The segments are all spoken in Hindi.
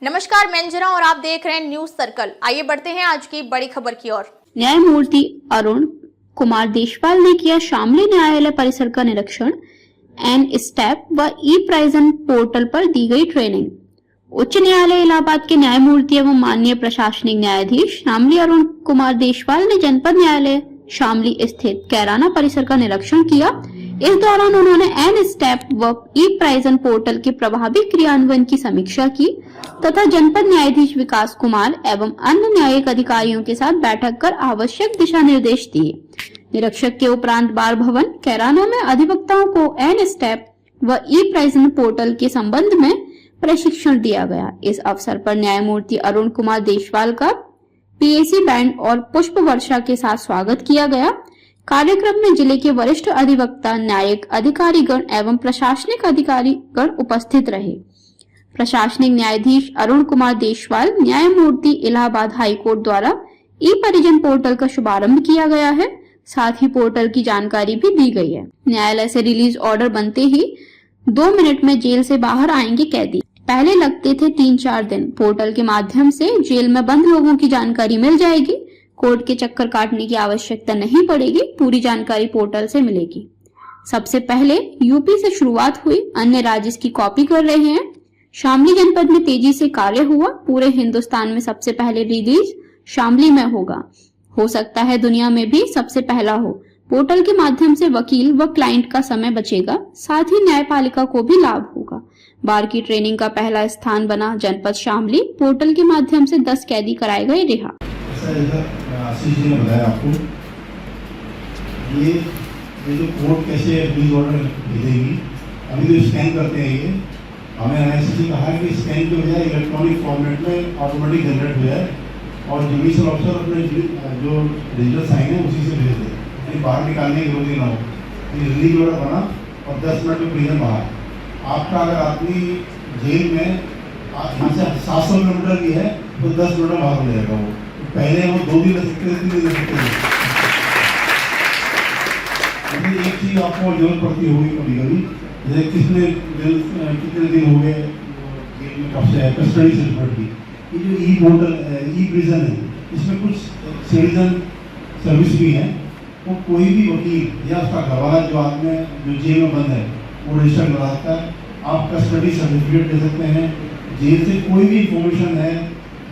नमस्कार, मैं अंजना और आप देख रहे हैं न्यूज सर्कल। आइए बढ़ते हैं आज की बड़ी खबर की ओर। न्यायमूर्ति अरुण कुमार देशवाल ने किया शामली न्यायालय परिसर का निरीक्षण। एन स्टेप व ई प्राइजन पोर्टल पर दी गई ट्रेनिंग। उच्च न्यायालय इलाहाबाद के न्यायमूर्ति एवं माननीय प्रशासनिक न्यायाधीश शामली अरुण कुमार देशवाल ने जनपद न्यायालय शामली स्थित कैराना परिसर का निरीक्षण किया। इस दौरान उन्होंने एन स्टेप व ई प्राइजन पोर्टल के प्रभावी क्रियान्वयन की समीक्षा की तथा जनपद न्यायाधीश विकास कुमार एवं अन्य न्यायिक अधिकारियों के साथ बैठक कर आवश्यक दिशा निर्देश दिए। निरीक्षक के उपरांत बार भवन कैराना में अधिवक्ताओं को एन स्टेप व ई प्राइजन पोर्टल के संबंध में प्रशिक्षण दिया गया। इस अवसर पर न्यायमूर्ति अरुण कुमार देशवाल का पीएसी बैंड और पुष्प वर्षा के साथ स्वागत किया गया। कार्यक्रम में जिले के वरिष्ठ अधिवक्ता, न्यायिक अधिकारीगण एवं प्रशासनिक अधिकारीगण उपस्थित रहे। प्रशासनिक न्यायाधीश अरुण कुमार देशवाल न्यायमूर्ति इलाहाबाद हाईकोर्ट द्वारा ई परिजन पोर्टल का शुभारंभ किया गया है। साथ ही पोर्टल की जानकारी भी दी गई है। न्यायालय से रिलीज ऑर्डर बनते ही 2 मिनट में जेल से बाहर आएंगे कैदी। पहले लगते थे 3-4 दिन। पोर्टल के माध्यम से जेल में बंद लोगों की जानकारी मिल जाएगी। कोर्ट के चक्कर काटने की आवश्यकता नहीं पड़ेगी। पूरी जानकारी पोर्टल से मिलेगी। सबसे पहले यूपी से शुरुआत हुई, अन्य राज्य इसकी कॉपी कर रहे हैं। शामली जनपद में तेजी से कार्य हुआ। पूरे हिंदुस्तान में सबसे पहले रिलीज शामली में होगा। हो सकता है दुनिया में भी सबसे पहला हो। पोर्टल के माध्यम से वकील व क्लाइंट का समय बचेगा, साथ ही न्यायपालिका को भी लाभ होगा। बार की ट्रेनिंग का पहला स्थान बना जनपद शामली। पोर्टल के माध्यम से 10 कैदी कराए गए रिहा। आशीष जी ने बताया आपको ये जो कोर्ट कैसे रिलीज ऑर्डर भेजेगी। अभी जो स्कैन करते हैं ये हमें एनआईसी ने कहा कि स्कैन के बजाय इलेक्ट्रॉनिक फॉर्मेट में ऑटोमेटिक जनरेट हो जाए और जुडिशियल ऑफिसर अपने जो डिजिटल साइन है उसी से भेज दे, यानी बाहर निकालने की जरूरत ना हो। ये रिलीज ऑर्डर बना और 10 मिनट में प्रिजन बाहर। आपका अगर आदमी जेल में यहाँ से 700 किलोमीटर भी है तो 10 मिनट में बाहर हो जाएगा। वो पहले वो 2 दिन लग सकते थे, 3 दिन लग सकते थे। एक चीज आपको जरूरत पड़ती होगी कभी कभी, जैसे कितने दिन हो गए जेल में कब से है कस्टडी सर्टिफिकेट की। ये जो ई पोर्टल ई प्रिजन है, इसमें कुछ सिटीजन सर्विस भी है। वो कोई भी वकील या उसका गवाह जो आदमी जो जेल में बंद है वो रजिस्टर कराता है। आप कस्टडी सर्टिफिकेट दे सकते हैं। जेल से कोई भी इंफॉर्मेशन है,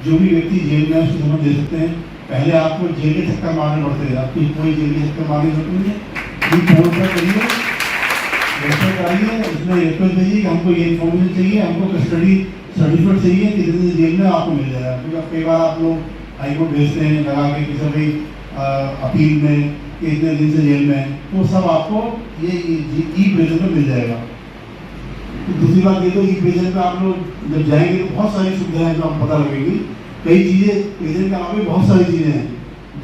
जो भी व्यक्ति जेल में है उसको समझ दे सकते हैं। पहले आपको जेल के चक्कर मारने पड़ते थे, आपकी कोई जेल के चक्कर मारने पड़ते नहीं है। फोन पर करिए, रजिस्टर कराइए, उसमें रिक्वेस्ट भेजिए कि हमको ये इन्फॉर्मेशन चाहिए, हमको कस्टडी सर्टिफिकेट चाहिए, कितने दिन जेल में आपको मिल जाएगा। क्योंकि कई बार आप लोग हाईकोर्ट भेजते हैं लगा के कि सभी अपील में कि इतने दिन से जेल में है, तो सब आपको ये ई प्रिजन में मिल जाएगा। तो दूसरी बात ये तो ई प्रिजन पे आप लोग जब जाएंगे तो बहुत सारी सुविधाएं जो आपको पता लगेगी। कई चीज़ें प्रिजन के अलावा भी बहुत सारी चीज़ें हैं।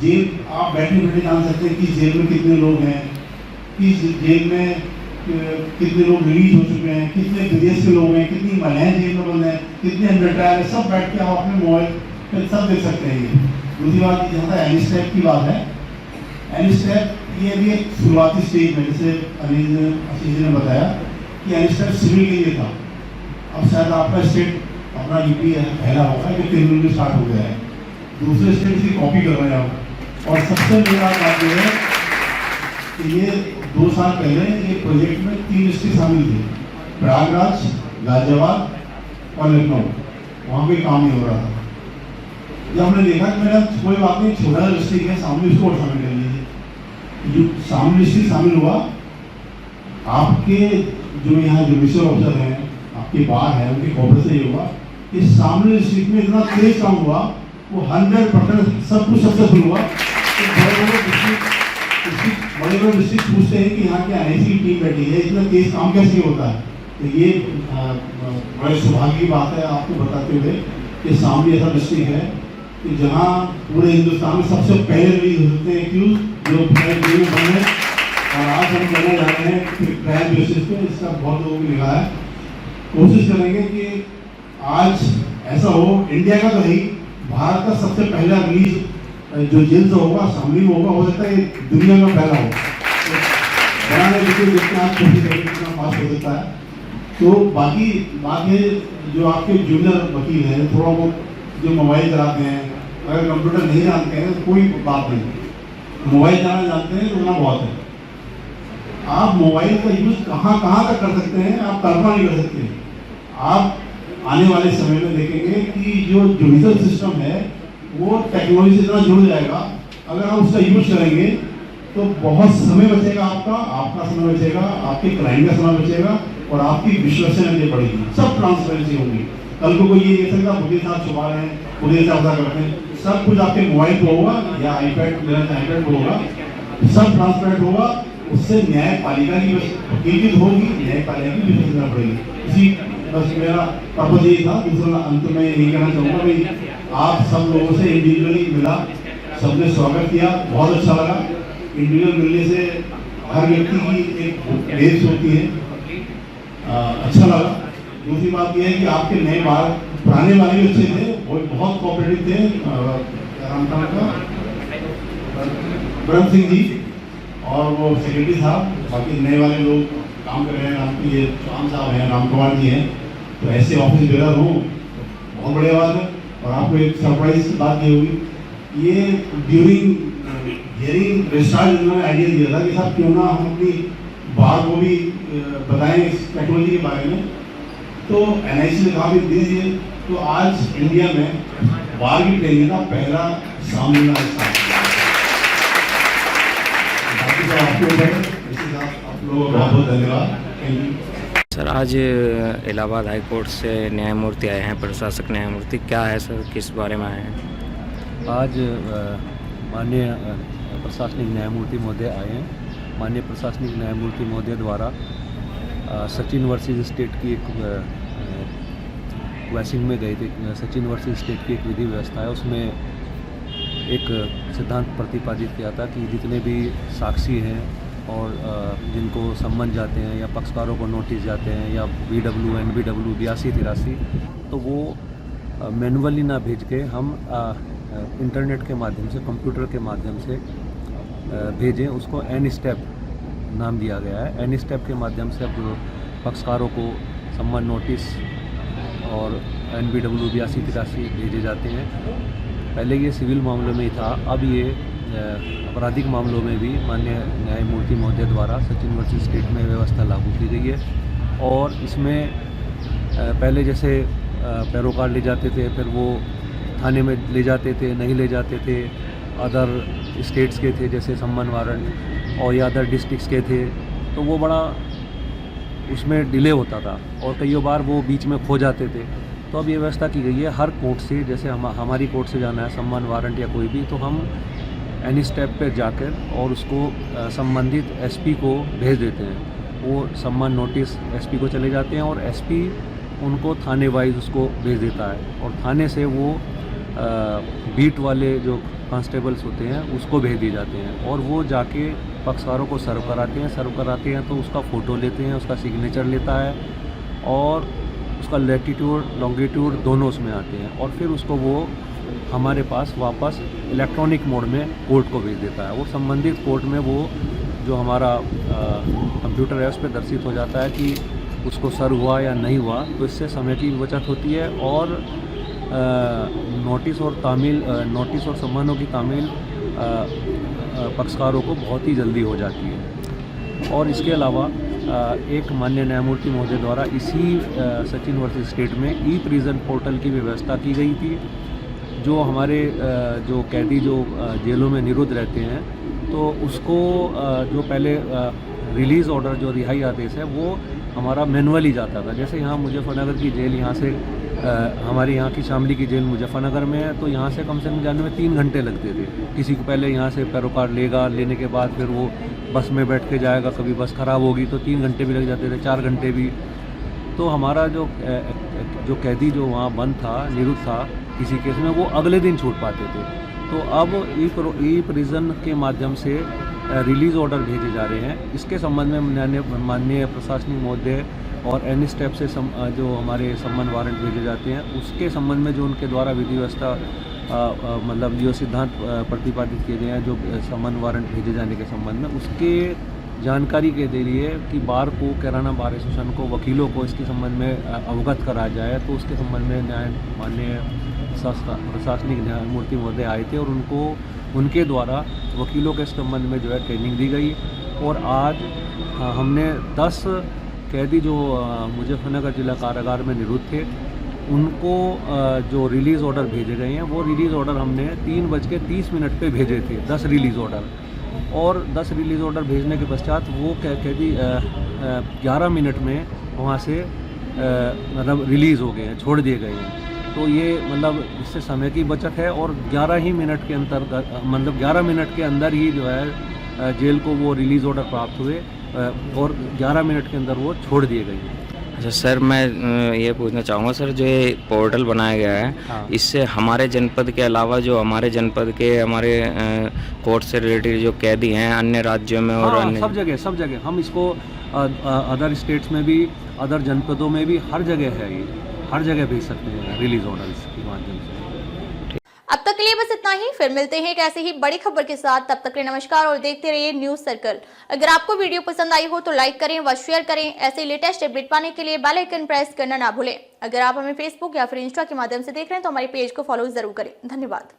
जेल आप बैठे बैठे जान सकते हैं कि जेल में कितने लोग हैं, किस जेल में कितने लोग रिलीज हो चुके हैं, कितने विदेश के लोग हैं, कितनी महिलाएं जेल में बंद हैं, कितने अंडर ट्रायल है, सब बैठ के आप अपने मोबाइल पर सब देख सकते हैं। ये दूसरी बात जहाँ तक एन स्टेप की बात है, एन स्टेप ये भी एक शुरुआती स्टेज में, जैसे आशीष ने बताया कि एन स्टेप सिविल के लिए था। अब शायद आपका स्टेट अपना यूपी पहला होगा कि क्रिमिनल में स्टार्ट हो गया है। दूसरे स्टेट की कॉपी कर रहे हैं आप। और सबसे बड़ा बात यह है कि ये 2 साल पहले ये प्रोजेक्ट में 3 डिस्ट्रिक्ट शामिल थे, प्रयागराज, गाजियाबाद और लखनऊ। वहाँ पे काम नहीं हो रहा था। जब हमने देखा कि मेरा कोई बात नहीं, छोटा डिस्ट्रिक्ट है शामिल, उसको और शामिल कर लीजिए। जो शामिल डिस्ट्रिक्ट शामिल हुआ, आपके जो यहाँ जुडिशियल ऑफिसर हैं, आपके बार है, उनके कॉपरेट से ये हुआ इस शामिल डिस्ट्रिक्ट में इतना तेज काम हुआ, वो 100% सब कुछ सक्सेसफुल हुआ। तो बड़े बड़े डिस्ट्रिक्ट पूछते हैं कि यहाँ की एनआईसी की टीम बैठी है, इतना तेज काम कैसे होता है। तो ये बड़े सौभाग्य की बात है आपको बताते हुए कि सामने ऐसा डिस्ट्रिक्ट है कि जहाँ पूरे हिंदुस्तान में सबसे पहले रिलीज हो सकते हैं क्यूज जो जेल में बंद है। और आज हम करने जा रहे हैं ट्रायल बेसिस पे, इसका बहुत लोगों को लिखा है। कोशिश करेंगे कि आज ऐसा हो, इंडिया का तो है ही, भारत का सबसे पहला रिलीज जो जेल से होगा शामली में होगा। हो सकता है दुनिया में पहला हो। बनाने देखते हैं आज कोशिश करेंगे कितना फास्ट हो सकता है। तो बाकी बात है जो आपके जूनियर वकील हैं, थोड़ा बहुत जो मोबाइल चलाते हैं, अगर कंप्यूटर नहीं जानते हैं तो कोई बात नहीं, मोबाइल चलाना जानते हैं तो उतना बहुत है। आप मोबाइल का यूज़ कहाँ कहाँ तक कर सकते हैं, आप कल्पना नहीं कर सकते। आप आने वाले समय में देखेंगे कि जो डिजिटल सिस्टम है वो टेक्नोलॉजी से इतना जुड़ जाएगा, अगर आप उसका यूज करेंगे तो बहुत समय बचेगा, आपका समय बचेगा, आपके क्लाइंट का समय बचेगा और आपकी विश्वसनीयता बढ़ेगी, सब ट्रांसपेरेंसी होगी। कल को कोई ये नहीं सकता मुझे साथ छुपा रहे हैं, मुझे साथ करते हैं, सब कुछ आपके मोबाइल पर होगा या आईपैड पर होगा, सब ट्रांसपेरेंट होगा। उससे न्यायपालिका की वकील होगी, न्यायपालिका की विश्वसनीयता बढ़ेगी। इसी बस मेरा पर्पज यही था। दूसरा अंत में यही कहना चाहूँगा भाई, आप सब लोगों से इंडिविजुअली मिला, सबने स्वागत किया, बहुत अच्छा लगा। इंडिविजुअल मिलने से हर व्यक्ति की एक रेस होती है, अच्छा लगा। दूसरी बात यह है कि आपके नए पुराने वाले भी अच्छे थे, वो बहुत कोऑपरेटिव थे। राम का ब्रह्म सिंह जी और वो सेक्रेटरी साहब, बाकी नए वाले लोग काम कर रहे हैं, आपकी ये चौहान साहब हैं, राम कुमार जी हैं, तो ऐसे ऑफिस बेरर हो बहुत बढ़िया बात है। और आपको एक सरप्राइज की बात ये होगी, ये ड्यूरिंग हियरिंग रजिस्ट्रार उन्होंने आइडिया दिया था कि साहब क्यों ना हम अपनी बार को भी बताएं इस टेक्नोलॉजी के बारे में, तो NIC ने कहा भी दीजिए। तो आज इंडिया में बार की ट्रेनिंग का पहला सामना आप लोगों का बहुत बहुत धन्यवाद। सर, आज इलाहाबाद हाई कोर्ट से न्यायमूर्ति आए हैं, प्रशासक न्यायमूर्ति, क्या है सर, किस बारे में आए हैं? आज माननीय प्रशासनिक न्यायमूर्ति महोदय आए हैं। माननीय प्रशासनिक न्यायमूर्ति महोदय द्वारा सचिन वर्सेस स्टेट की एक वैसिंग में गए थे, सचिन वर्सेस स्टेट की एक विधि व्यवस्था है, उसमें एक सिद्धांत प्रतिपादित किया था कि जितने भी साक्षी हैं और जिनको सम्मन जाते हैं या पक्षकारों को नोटिस जाते हैं या BW NBW 82-83, तो वो मैनुअली ना भेज के हम इंटरनेट के माध्यम से, कंप्यूटर के माध्यम से भेजें। उसको N स्टेप नाम दिया गया है। N स्टेप के माध्यम से अब पक्षकारों को सम्मन नोटिस और NBW 82-83 भेजे जाते हैं। पहले ये सिविल मामलों में ही था, अब ये आपराधिक मामलों में भी माननीय न्यायमूर्ति महोदय द्वारा सचिन वर्सेस स्टेट में व्यवस्था लागू की गई है। और इसमें पहले जैसे पैरोकार ले जाते थे, फिर वो थाने में ले जाते थे, नहीं ले जाते थे, अदर स्टेट्स के थे जैसे सम्मन वारंट और या अदर डिस्ट्रिक्ट्स के थे, तो वो बड़ा उसमें डिले होता था और कई बार वो बीच में खो जाते थे। तो अब ये व्यवस्था की गई है, हर कोर्ट से, जैसे हमारी कोर्ट से जाना है सम्मन वारंट या कोई भी, तो हम N स्टेप पे जाकर और उसको संबंधित SP को भेज देते हैं। वो सम्मन नोटिस SP को चले जाते हैं और SP उनको थाने वाइज उसको भेज देता है और थाने से वो बीट वाले जो कांस्टेबल्स होते हैं उसको भेज दिए जाते हैं और वो जाके पक्षकारों को सर्व कराते हैं तो उसका फ़ोटो लेते हैं, उसका सिग्नेचर लेता है और उसका लैटिट्यूड लॉन्गिट्यूड दोनों उसमें आते हैं और फिर उसको वो हमारे पास वापस इलेक्ट्रॉनिक मोड में कोर्ट को भेज देता है। वो संबंधित कोर्ट में वो जो हमारा कंप्यूटर है उस पर दर्शित हो जाता है कि उसको सर्व हुआ या नहीं हुआ, तो इससे समय की बचत होती है और नोटिस और सम्मानों की तामील पक्षकारों को बहुत ही जल्दी हो जाती है। और इसके अलावा एक माननीय न्यायमूर्ति महोदय द्वारा इसी सचिन वर्सेस स्टेट में ई-प्रिजन पोर्टल की व्यवस्था की गई थी। जो हमारे जो कैदी जो जेलों में निरुद्ध रहते हैं तो उसको जो पहले रिलीज़ ऑर्डर जो रिहाई आदेश है वो हमारा मैनुअली जाता था। जैसे यहाँ मुजफ्फरनगर की जेल, यहाँ से हमारे यहाँ की शामली की जेल मुजफ्फरनगर में है, तो यहाँ से कम जाने में 3 घंटे लगते थे। किसी को पहले यहाँ से पैरोकार लेगा, लेने के बाद फिर वो बस में बैठ के जाएगा, कभी बस ख़राब होगी तो 3 घंटे भी लग जाते थे, 4 घंटे भी। तो हमारा जो कैदी जो वहाँ बंद था, निरुद्ध था किसी केस में, वो अगले दिन छूट पाते थे। तो अब ई-प्रिजन के माध्यम से रिलीज़ ऑर्डर भेजे जा रहे हैं। इसके संबंध में माननीय प्रशासनिक महोदय और N स्टेप से जो हमारे सम्मन वारंट भेजे जाते हैं उसके संबंध में जो उनके द्वारा विधि व्यवस्था मतलब जो सिद्धांत प्रतिपादित किए गए हैं जो सम्मन वारंट भेजे जाने के संबंध में, उसके जानकारी के लिए कि बार को, कैराना बार एसोसिएशन को, वकीलों को इसके संबंध में अवगत करा जाए। तो उसके संबंध में माननीय प्रशासनिक न्यायमूर्ति महोदय आए थे और उनके द्वारा वकीलों के संबंध में जो है ट्रेनिंग दी गई। और आज हमने 10 कैदी जो मुजफ्फरनगर जिला कारागार में निरुद्ध थे, उनको जो रिलीज़ ऑर्डर भेजे गए हैं, वो रिलीज़ ऑर्डर हमने 3:30 पे भेजे थे, 10 रिलीज़ ऑर्डर। और 10 रिलीज़ ऑर्डर भेजने के पश्चात वो कैदी 11 मिनट में वहाँ से मतलब रिलीज़ हो गए हैं, छोड़ दिए गए हैं। तो ये मतलब इससे समय की बचत है और 11 मिनट के अंदर ही जो है जेल को वो रिलीज़ ऑर्डर प्राप्त हुए और 11 मिनट के अंदर वो छोड़ दिए गए। अच्छा सर, मैं ये पूछना चाहूँगा सर, जो ये पोर्टल बनाया गया है, हाँ। इससे हमारे जनपद के अलावा जो हमारे जनपद के हमारे कोर्ट से रिलेटेड जो कैदी हैं अन्य राज्यों में और हाँ, अन्य सब जगह हम इसको अदर स्टेट्स में भी, अदर जनपदों में भी, हर जगह है, ये हर जगह भेज सकते हैं रिलीज ऑर्डर्स के माध्यम से। अब तक के लिए बस इतना ही, फिर मिलते हैं एक ऐसी ही बड़ी खबर के साथ। तब तक के लिए नमस्कार और देखते रहिए न्यूज सर्कल। अगर आपको वीडियो पसंद आई हो तो लाइक करें व शेयर करें। ऐसे लेटेस्ट अपडेट पाने के लिए बेल आइकन प्रेस करना ना भूलें। अगर आप हमें फेसबुक या फिर इंस्टा के माध्यम से देख रहे हैं तो हमारे पेज को फॉलो जरूर करें। धन्यवाद।